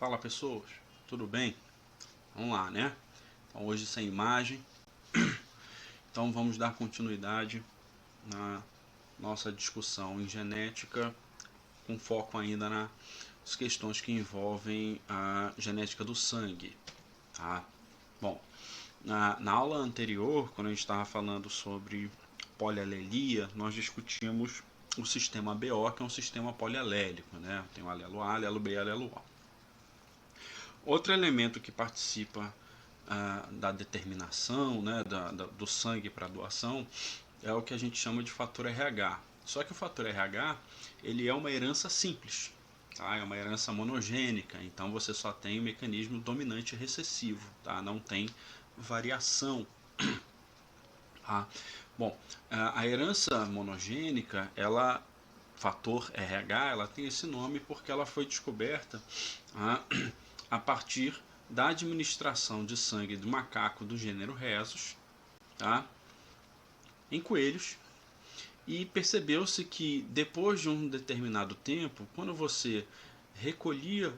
Fala pessoas, tudo bem? Vamos lá, né? Então, hoje sem imagem, então vamos dar continuidade na nossa discussão em genética, com foco ainda nas questões que envolvem a genética do sangue, tá? Bom, na aula anterior, quando a gente estava falando sobre polialelia, nós discutimos o sistema BO, que é um sistema polialélico, né? Tem o alelo A, alelo B e alelo O. Outro elemento que participa da determinação, né, do sangue para doação é o que a gente chama de fator RH. Só que o fator RH ele é uma herança simples, tá? É uma herança monogênica, então você só tem o mecanismo dominante recessivo, tá? Não tem variação. Tá? Bom, a herança monogênica, fator RH, ela tem esse nome porque ela foi descoberta a partir da administração de sangue do macaco do gênero Rhesus, tá? Em coelhos, e percebeu-se que depois de um determinado tempo, quando você recolhia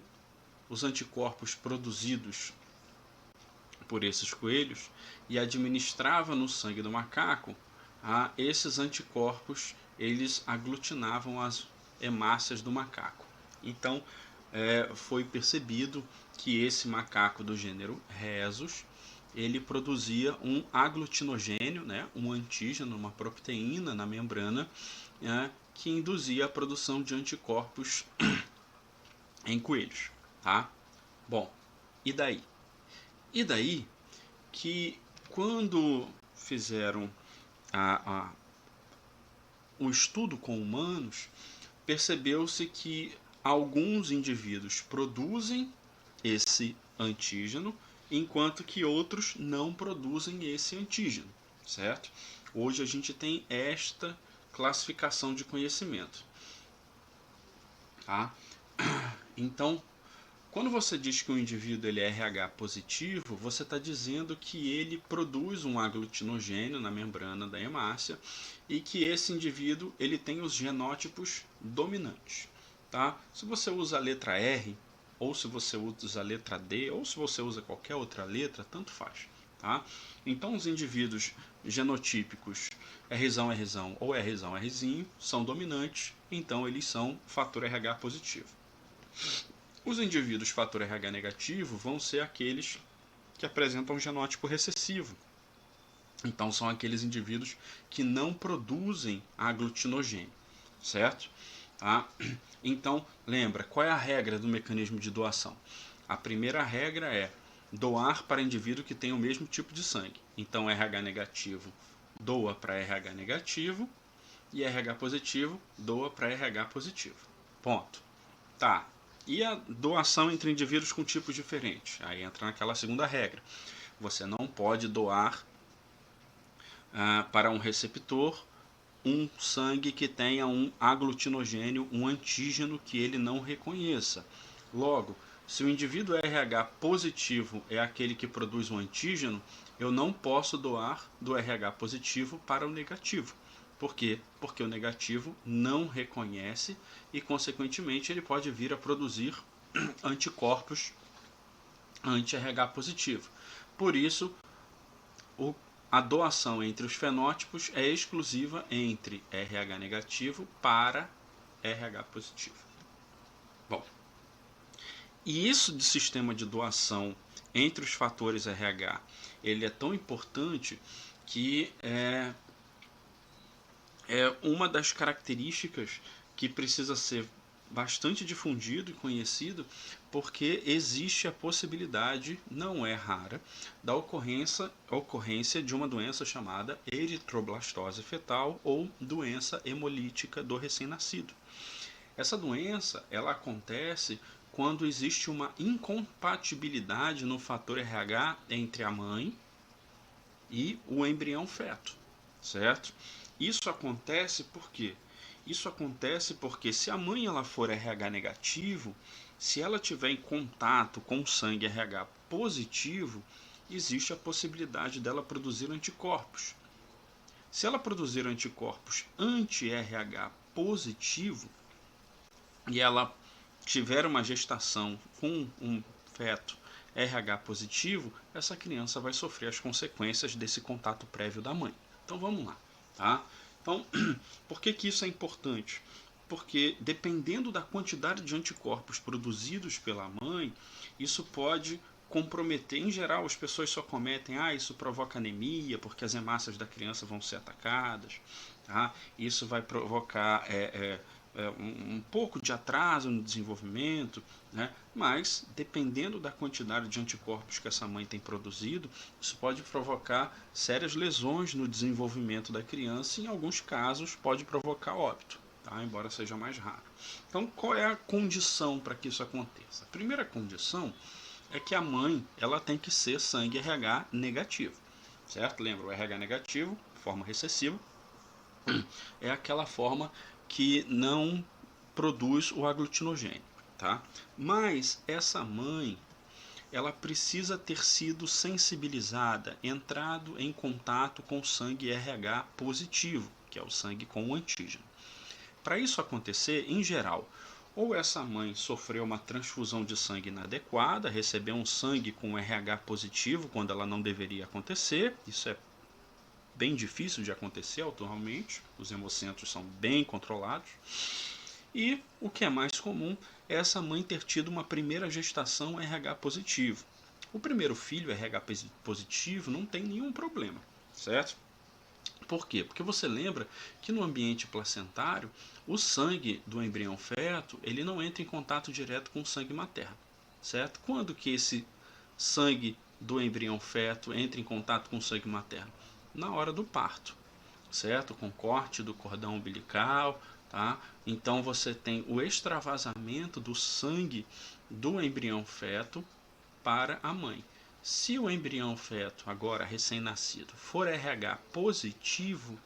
os anticorpos produzidos por esses coelhos e administrava no sangue do macaco, esses anticorpos eles aglutinavam as hemácias do macaco. Então foi percebido que esse macaco do gênero Rhesus ele produzia um aglutinogênio, né, um antígeno, uma proteína na membrana, que induzia a produção de anticorpos em coelhos. Tá? Bom, e daí? E daí que quando fizeram um estudo com humanos, percebeu-se que alguns indivíduos produzem esse antígeno, enquanto que outros não produzem esse antígeno, certo? Hoje a gente tem esta classificação de conhecimento. Tá? Então, quando você diz que o indivíduo ele é RH positivo, você está dizendo que ele produz um aglutinogênio na membrana da hemácia e que esse indivíduo ele tem os genótipos dominantes. Tá? Se você usa a letra R, ou se você usa a letra D, ou se você usa qualquer outra letra, tanto faz. Tá? Então os indivíduos genotípicos Rzão, Rzão ou Rzão, Rzinho são dominantes, então eles são fator RH positivo. Os indivíduos fator RH negativo vão ser aqueles que apresentam um genótipo recessivo. Então são aqueles indivíduos que não produzem aglutinogênio, certo? Tá? Então lembra, qual é a regra do mecanismo de doação? A primeira regra é doar para indivíduo que tem o mesmo tipo de sangue. Então RH negativo doa para RH negativo e RH positivo doa para RH positivo. Ponto. Tá. E a doação entre indivíduos com tipos diferentes? Aí entra naquela segunda regra. Você não pode doar para um receptor um sangue que tenha um aglutinogênio, um antígeno que ele não reconheça. Logo, se o indivíduo RH positivo é aquele que produz um antígeno, eu não posso doar do RH positivo para o negativo. Por quê? Porque o negativo não reconhece e, consequentemente, ele pode vir a produzir anticorpos anti-RH positivo. Por isso, a doação entre os fenótipos é exclusiva entre RH negativo para RH positivo. Bom, e isso de sistema de doação entre os fatores RH, ele é tão importante que é uma das características que precisa ser bastante difundido e conhecido, porque existe a possibilidade, não é rara, da ocorrência de uma doença chamada eritroblastose fetal ou doença hemolítica do recém-nascido. Essa doença ela acontece quando existe uma incompatibilidade no fator RH entre a mãe e o embrião feto, certo? Isso acontece por quê? Isso acontece porque se a mãe ela for RH negativo, se ela tiver em contato com sangue RH positivo, existe a possibilidade dela produzir anticorpos. Se ela produzir anticorpos anti-RH positivo e ela tiver uma gestação com um feto RH positivo, essa criança vai sofrer as consequências desse contato prévio da mãe. Então vamos lá, tá? Então, por que isso é importante? Porque dependendo da quantidade de anticorpos produzidos pela mãe, isso pode comprometer. Em geral, as pessoas só cometem, isso provoca anemia, porque as hemácias da criança vão ser atacadas, tá? Isso vai provocar um pouco de atraso no desenvolvimento, né? Mas dependendo da quantidade de anticorpos que essa mãe tem produzido, isso pode provocar sérias lesões no desenvolvimento da criança e em alguns casos pode provocar óbito, tá? Embora seja mais raro. Então, qual é a condição para que isso aconteça? A primeira condição é que a mãe ela tem que ser sangue RH negativo, certo? Lembra, o RH negativo, forma recessiva, é aquela forma que não produz o aglutinogênio, tá? Mas essa mãe, ela precisa ter sido sensibilizada, entrado em contato com sangue RH positivo, que é o sangue com o antígeno. Para isso acontecer, em geral, ou essa mãe sofreu uma transfusão de sangue inadequada, recebeu um sangue com RH positivo quando ela não deveria acontecer, isso é bem difícil de acontecer atualmente, os hemocentros são bem controlados, e o que é mais comum é essa mãe ter tido uma primeira gestação RH positivo. O primeiro filho RH positivo não tem nenhum problema, certo? Por quê? Porque você lembra que no ambiente placentário, o sangue do embrião feto, ele não entra em contato direto com o sangue materno, certo? Quando que esse sangue do embrião feto entra em contato com o sangue materno? Na hora do parto, certo? Com corte do cordão umbilical, tá? Então você tem o extravasamento do sangue do embrião feto para a mãe. Se o embrião feto, agora recém-nascido, for RH positivo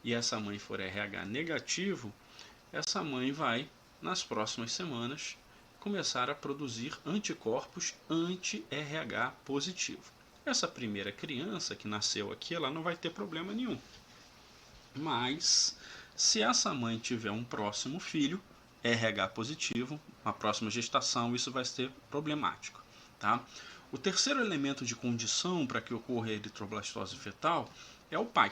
e essa mãe for RH negativo, essa mãe vai, nas próximas semanas, começar a produzir anticorpos anti-RH positivo. Essa primeira criança que nasceu aqui, ela não vai ter problema nenhum. Mas, se essa mãe tiver um próximo filho, RH positivo, na próxima gestação, isso vai ser problemático, tá? O terceiro elemento de condição para que ocorra a eritroblastose fetal é o pai,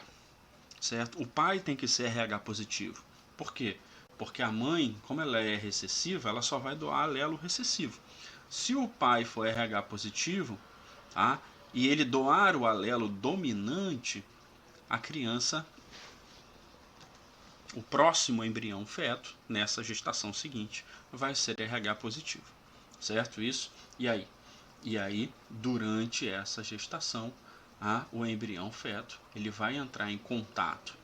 certo? O pai tem que ser RH positivo. Por quê? Porque a mãe, como ela é recessiva, ela só vai doar alelo recessivo. Se o pai for RH positivo, tá? E ele doar o alelo dominante, a criança, o próximo embrião feto, nessa gestação seguinte, vai ser RH positivo, certo? Isso? E aí, durante essa gestação, o embrião feto ele vai entrar em contato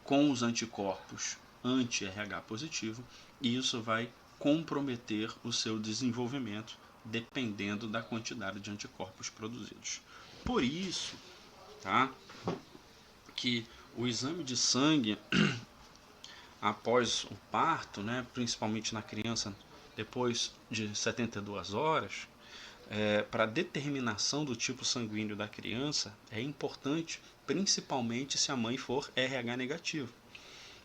com os anticorpos anti-RH positivo e isso vai comprometer o seu desenvolvimento dependendo da quantidade de anticorpos produzidos. Por isso, tá, que o exame de sangue após o parto, né, principalmente na criança depois de 72 horas, para determinação do tipo sanguíneo da criança é importante, principalmente se a mãe for RH negativo.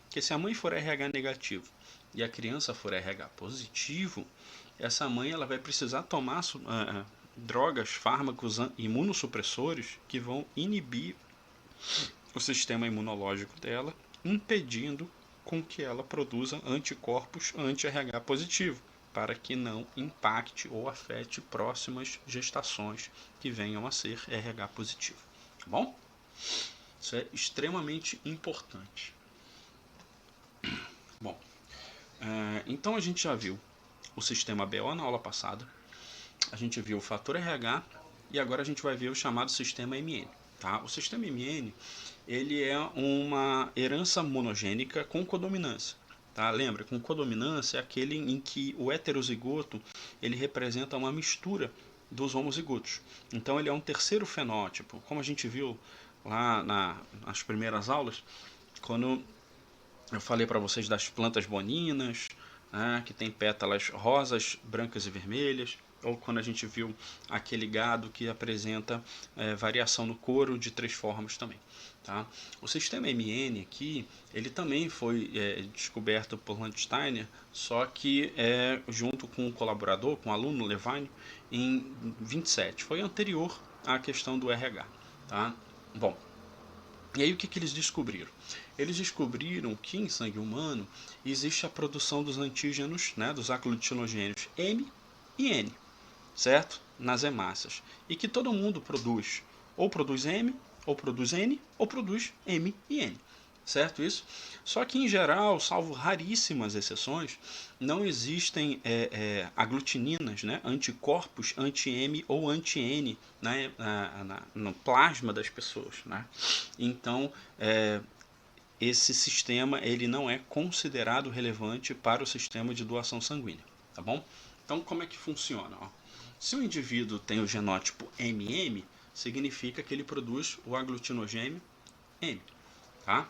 Porque se a mãe for RH negativo e a criança for RH positivo, essa mãe ela vai precisar tomar drogas, fármacos imunossupressores que vão inibir o sistema imunológico dela, impedindo com que ela produza anticorpos anti-RH positivo, para que não impacte ou afete próximas gestações que venham a ser RH positivo. Tá bom? Isso é extremamente importante. Bom, então a gente já viu o sistema BO na aula passada, a gente viu o fator RH e agora a gente vai ver o chamado sistema MN. Tá? O sistema MN ele é uma herança monogênica com codominância. Tá? Lembra, com codominância é aquele em que o heterozigoto ele representa uma mistura dos homozigotos. Então ele é um terceiro fenótipo, como a gente viu lá nas primeiras aulas, quando eu falei para vocês das plantas boninas, né, que tem pétalas rosas, brancas e vermelhas, ou quando a gente viu aquele gado que apresenta variação no couro de 3 formas também. Tá? O sistema MN aqui, ele também foi descoberto por Landsteiner, só que junto com o colaborador, com o aluno Levine, em 27. Foi anterior à questão do RH. Tá? Bom, e aí o que eles descobriram? Eles descobriram que em sangue humano existe a produção dos antígenos, né, dos aglutinogênios M e N, certo? Nas hemácias. E que todo mundo produz, ou produz M, ou produz N, ou produz M e N. Certo isso? Só que em geral, salvo raríssimas exceções, não existem aglutininas, né, anticorpos anti-M ou anti-N, né, no plasma das pessoas. Né? Então, esse sistema ele não é considerado relevante para o sistema de doação sanguínea. Tá bom? Então, como é que funciona? Ó? Se o indivíduo tem o genótipo MM, significa que ele produz o aglutinogênio M. Tá?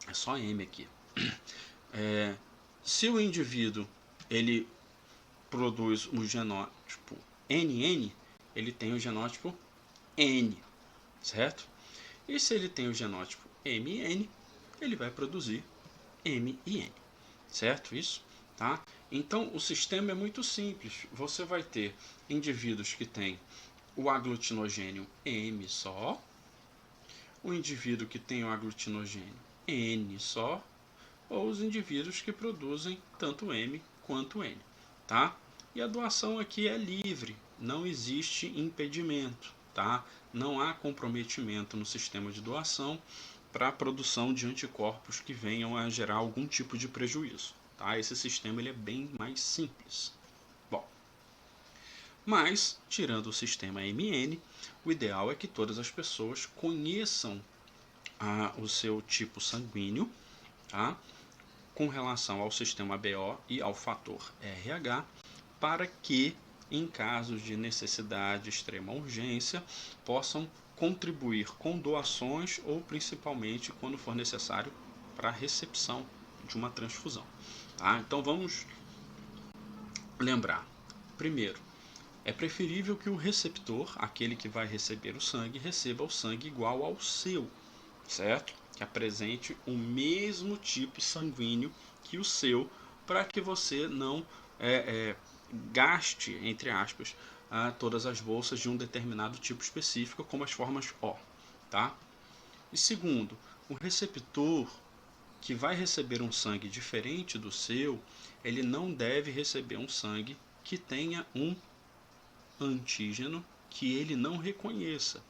É só M aqui. Se o indivíduo ele produz o genótipo NN, ele tem o genótipo N, certo? E se ele tem o genótipo MN, ele vai produzir M e N, certo? Isso, tá? Então o sistema é muito simples. Você vai ter indivíduos que têm o aglutinogênio M só, o indivíduo que tem o aglutinogênio N só, ou os indivíduos que produzem tanto M quanto N, tá? E a doação aqui é livre, não existe impedimento, tá? Não há comprometimento no sistema de doação para a produção de anticorpos que venham a gerar algum tipo de prejuízo, tá? Esse sistema ele é bem mais simples. Bom, mas tirando o sistema MN, o ideal é que todas as pessoas conheçam o seu tipo sanguíneo, tá? Com relação ao sistema BO e ao fator RH, para que, em casos de necessidade, extrema urgência, possam contribuir com doações ou principalmente quando for necessário para a recepção de uma transfusão. Tá? Então vamos lembrar. Primeiro, é preferível que o receptor, aquele que vai receber o sangue, receba o sangue igual ao seu, certo? Que apresente o mesmo tipo sanguíneo que o seu, para que você não gaste, entre aspas, todas as bolsas de um determinado tipo específico, como as formas O. Tá? E segundo, o receptor que vai receber um sangue diferente do seu, ele não deve receber um sangue que tenha um antígeno que ele não reconheça.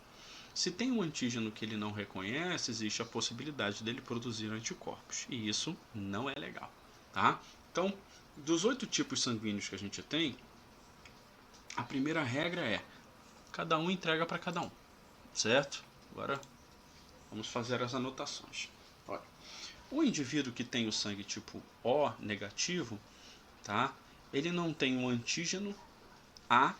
Se tem um antígeno que ele não reconhece, existe a possibilidade dele produzir anticorpos. E isso não é legal. Tá? Então, dos 8 tipos sanguíneos que a gente tem, a primeira regra é cada um entrega para cada um. Certo? Agora vamos fazer as anotações. Olha, o indivíduo que tem o sangue tipo O negativo, tá? Ele não tem um antígeno A,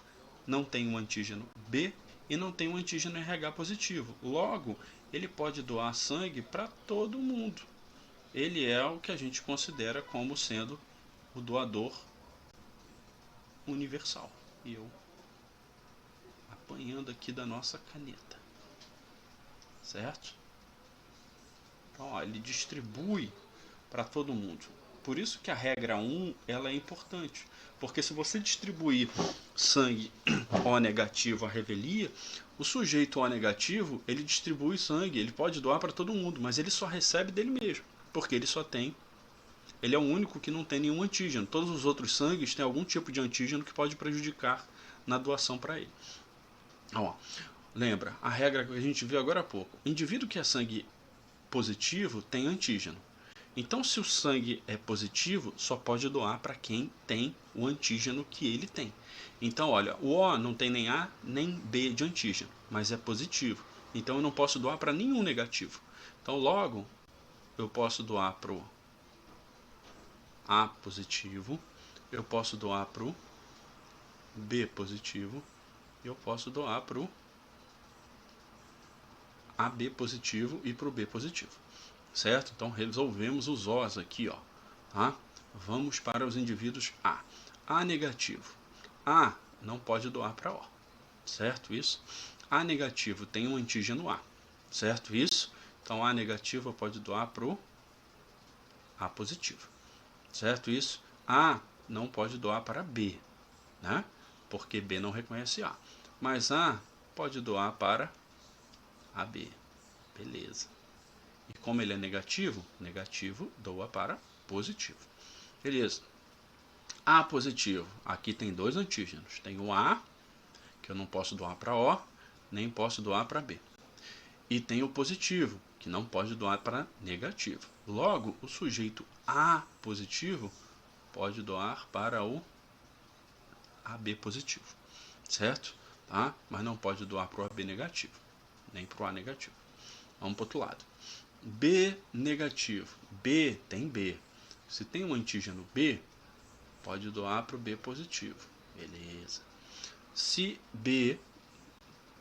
não tem um antígeno B e não tem um antígeno RH positivo. Logo, ele pode doar sangue para todo mundo. Ele é o que a gente considera como sendo o doador universal. E eu apanhando aqui da nossa caneta. Certo? Então, ó, ele distribui para todo mundo. Por isso que a regra 1 ela é importante. Porque se você distribuir sangue O negativo à revelia, o sujeito O negativo, ele distribui sangue, ele pode doar para todo mundo, mas ele só recebe dele mesmo, porque ele é o único que não tem nenhum antígeno. Todos os outros sangues têm algum tipo de antígeno que pode prejudicar na doação para ele. Ó, lembra, a regra que a gente viu agora há pouco. O indivíduo que é sangue positivo tem antígeno. Então, se o sangue é positivo, só pode doar para quem tem o antígeno que ele tem. Então, olha, o O não tem nem A nem B de antígeno, mas é positivo. Então, eu não posso doar para nenhum negativo. Então, logo, eu posso doar para o A positivo, eu posso doar para o B positivo, e eu posso doar para o AB positivo e para o B positivo. Certo? Então resolvemos os Os aqui, ó, tá? Vamos para os indivíduos A. A negativo. A não pode doar para O, certo isso? A negativo tem um antígeno A, certo isso? Então A negativo pode doar para o A positivo, certo isso? A não pode doar para B, né? Porque B não reconhece A, mas A pode doar para AB, beleza. E como ele é negativo, negativo doa para positivo, beleza. A positivo, aqui tem dois antígenos, tem o A, que eu não posso doar para O, nem posso doar para B. E tem o positivo, que não pode doar para negativo. Logo, o sujeito A positivo pode doar para o AB positivo, certo? Tá? Mas não pode doar para o AB negativo, nem para o A negativo. Vamos para o outro lado. B negativo. B tem B. Se tem um antígeno B, pode doar para o B positivo. Beleza. Se B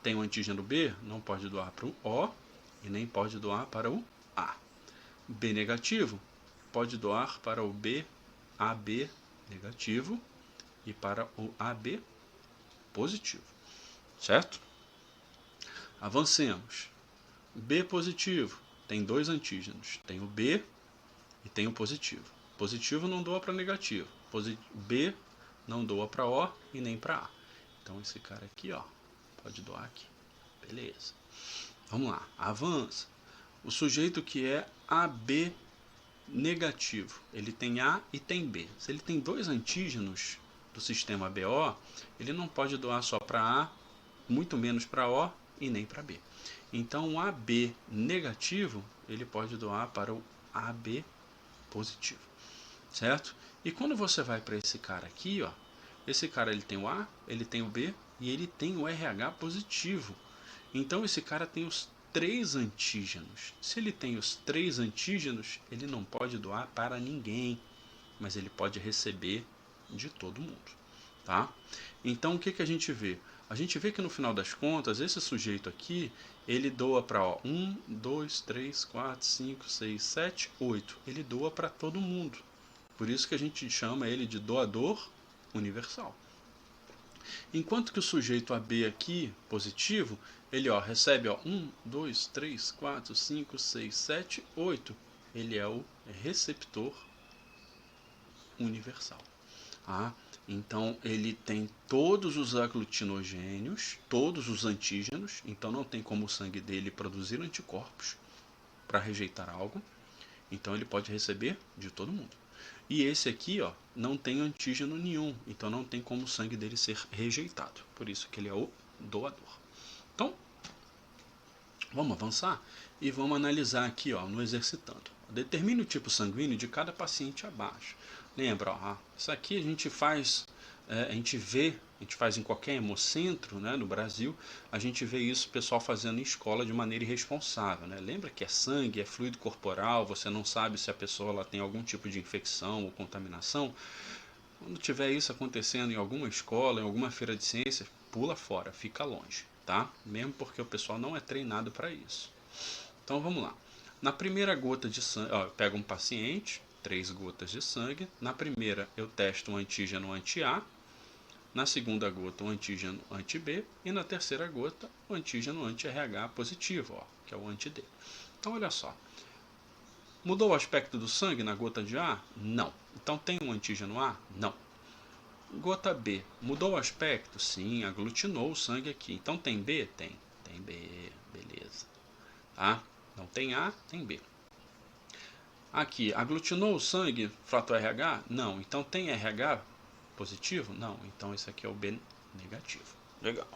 tem um antígeno B, não pode doar para o O e nem pode doar para o A. B negativo pode doar para o B, AB negativo e para o AB positivo, certo? Avancemos. B positivo tem dois antígenos, tem o B e tem o positivo. Positivo não doa para negativo, B não doa para O e nem para A. Então esse cara aqui, ó, pode doar aqui, beleza. Vamos lá, avança. O sujeito que é AB negativo, ele tem A e tem B. Se ele tem dois antígenos do sistema BO, ele não pode doar só para A, muito menos para O e nem para B. Então o AB negativo, ele pode doar para o AB positivo, certo? E quando você vai para esse cara aqui, ó, esse cara ele tem o A, ele tem o B e ele tem o RH positivo. Então esse cara tem os três antígenos. Se ele tem os três antígenos, ele não pode doar para ninguém, mas ele pode receber de todo mundo, tá? Então o que a gente vê? A gente vê que no final das contas, esse sujeito aqui, ele doa para 1, 2, 3, 4, 5, 6, 7, 8. Ele doa para todo mundo. Por isso que a gente chama ele de doador universal. Enquanto que o sujeito AB aqui, positivo, ele recebe 1, 2, 3, 4, 5, 6, 7, 8. Ele é o receptor universal. Então ele tem todos os aglutinogênios, todos os antígenos, então não tem como o sangue dele produzir anticorpos para rejeitar algo. Então ele pode receber de todo mundo. E esse aqui, ó, não tem antígeno nenhum, então não tem como o sangue dele ser rejeitado. Por isso que ele é o doador. Então, vamos avançar e vamos analisar aqui, ó, no exercitando. Determine o tipo sanguíneo de cada paciente abaixo. Lembra, ó, isso aqui a gente faz, a gente faz em qualquer hemocentro, né, no Brasil, a gente vê isso o pessoal fazendo em escola de maneira irresponsável, né? Lembra que é sangue, é fluido corporal, você não sabe se a pessoa ela tem algum tipo de infecção ou contaminação. Quando tiver isso acontecendo em alguma escola, em alguma feira de ciências, pula fora, fica longe, tá? Mesmo porque o pessoal não é treinado para isso. Então vamos lá. Na primeira gota de sangue, eu pego um paciente, 3 gotas de sangue. Na primeira eu testo um antígeno anti-A, na segunda gota um antígeno anti-B e na terceira gota o antígeno anti-RH positivo, ó, que é o anti-D. Então olha só. Mudou o aspecto do sangue na gota de A? Não. Então tem um antígeno A? Não. Gota B. Mudou o aspecto? Sim, aglutinou o sangue aqui. Então tem B? Tem. Tem B, beleza. Tá? Não tem A, tem B. Aqui, aglutinou o sangue, frator RH? Não. Então tem RH positivo? Não. Então esse aqui é o B negativo. Legal.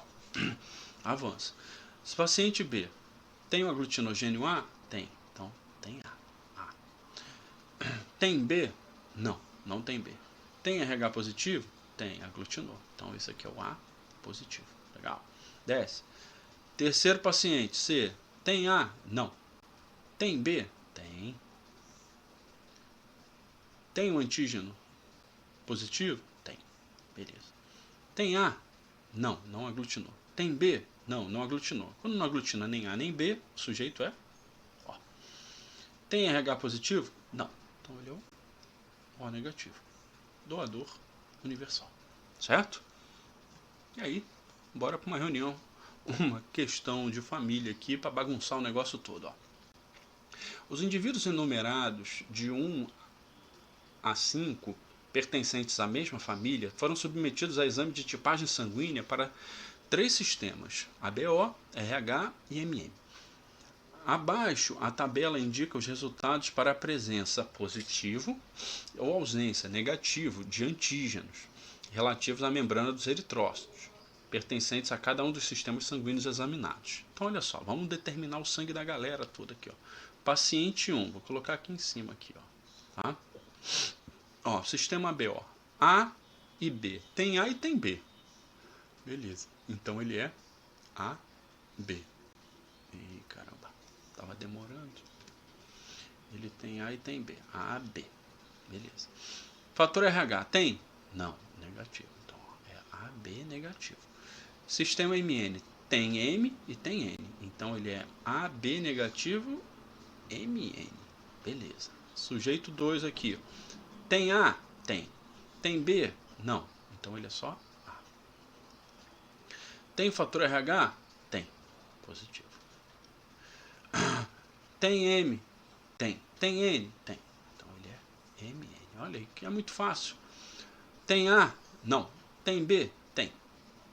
Avança. Se paciente B tem o aglutinogênio A? Tem. Então tem A. Tem B? Não. Não tem B. Tem RH positivo? Tem. Aglutinou. Então esse aqui é o A positivo. Legal. Desce. Terceiro paciente C. Tem A? Não. Tem B? Tem. Tem um antígeno positivo? Tem. Beleza. Tem A? Não, não aglutinou. Tem B? Não, não aglutinou. Quando não aglutina nem A nem B, o sujeito é O. Tem RH positivo? Não. Então ele é o O negativo. Doador universal. Certo? E aí, bora para uma reunião, uma questão de família aqui para bagunçar o negócio todo. Ó. Os indivíduos enumerados de 1 a 5, pertencentes à mesma família, foram submetidos a exame de tipagem sanguínea para 3 sistemas, ABO, RH e MM. Abaixo, a tabela indica os resultados para a presença positivo ou ausência negativo de antígenos relativos à membrana dos eritrócitos, pertencentes a cada um dos sistemas sanguíneos examinados. Então, olha só, vamos determinar o sangue da galera toda aqui. Ó. Paciente 1, vou colocar aqui em cima. Aqui, ó, tá? Ó, sistema ABO, A e B. Tem A e tem B. Beleza, então ele é AB. Ih, caramba, tava demorando. Ele tem A e tem B. AB. Beleza. Fator RH tem? Não, negativo. Então é AB negativo. Sistema MN tem M e tem N. Então ele é AB negativo, MN. Beleza. Sujeito 2 aqui. Tem A? Tem. Tem B? Não. Então ele é só A. Tem fator RH? Tem. Positivo. Tem M? Tem. Tem N? Tem. Então ele é MN. Olha aí, que é muito fácil. Tem A? Não. Tem B? Tem.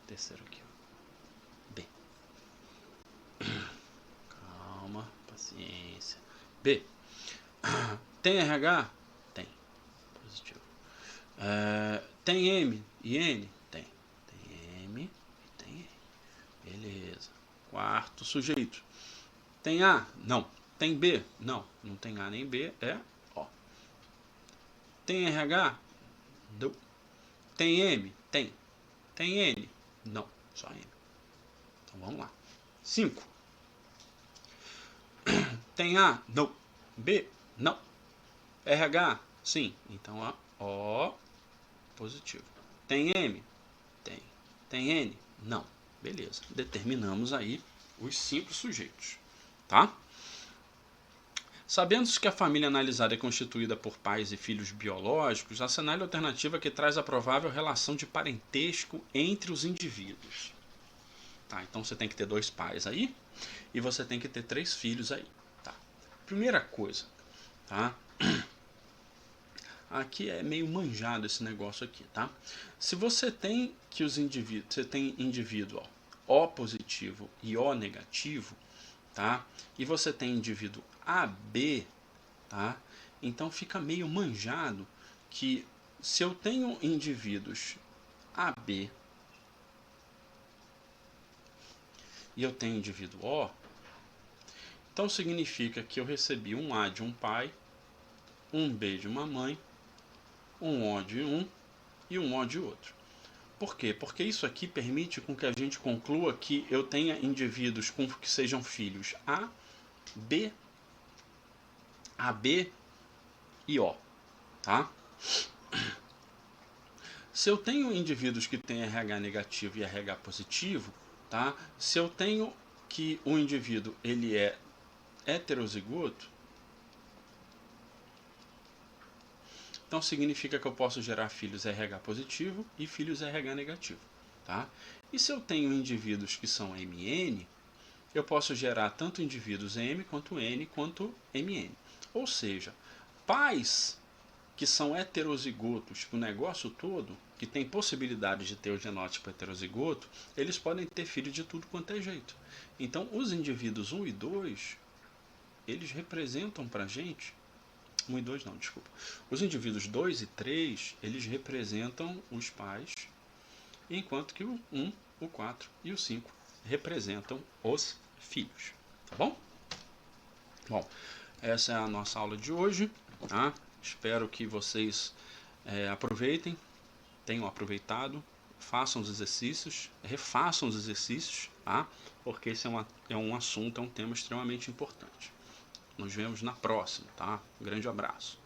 Terceiro aqui. Ó. B. Calma, paciência. B. Tem RH? Tem. Positivo. Tem M e N? Tem. Tem M e tem N. Beleza. Quarto sujeito. Tem A? Não. Tem B? Não. Não tem A nem B. É O. Tem RH? Não. Tem M? Tem. Tem N? Não. Só M. Então vamos lá. 5. Tem A? Não. B? Não. RH? Sim. Então a O positivo. Tem M? Tem. Tem N? Não. Beleza. Determinamos aí os 5 sujeitos. Tá? Sabendo-se que a família analisada é constituída por pais e filhos biológicos, assinale a alternativa que traz a provável relação de parentesco entre os indivíduos. Tá, então você tem que ter 2 pais aí e você tem que ter 3 filhos aí. Tá. Primeira coisa, tá? Aqui é meio manjado esse negócio aqui, tá? Se você tem que os indivíduos, você tem indivíduo ó, O positivo e O negativo, tá? E você tem indivíduo AB, tá? Então fica meio manjado que se eu tenho indivíduos AB e eu tenho indivíduo O, então significa que eu recebi um A de um pai, um B de uma mãe, um O de um e um O de outro. Por quê? Porque isso aqui permite com que a gente conclua que eu tenha indivíduos que sejam filhos A, B, AB e O, tá? Se eu tenho indivíduos que têm RH negativo e RH positivo, tá? Se eu tenho que o indivíduo ele é heterozigoto, então significa que eu posso gerar filhos RH positivo e filhos RH negativo, tá? E se eu tenho indivíduos que são MN, eu posso gerar tanto indivíduos M quanto N quanto MN. Ou seja, pais que são heterozigotos o negócio todo, que tem possibilidade de ter o genótipo heterozigoto, eles podem ter filho de tudo quanto é jeito. Então, os indivíduos 1 e 2, eles representam para a gente... 1 e 2 não, desculpa. Os indivíduos 2 e 3, eles representam os pais, enquanto que o 1, o 4 e o 5 representam os filhos. Tá bom? Bom, essa é a nossa aula de hoje, tá? Espero que vocês aproveitem, tenham aproveitado, façam os exercícios, refaçam os exercícios, tá? Porque esse é um assunto, é um tema extremamente importante. Nos vemos na próxima, tá? Um grande abraço.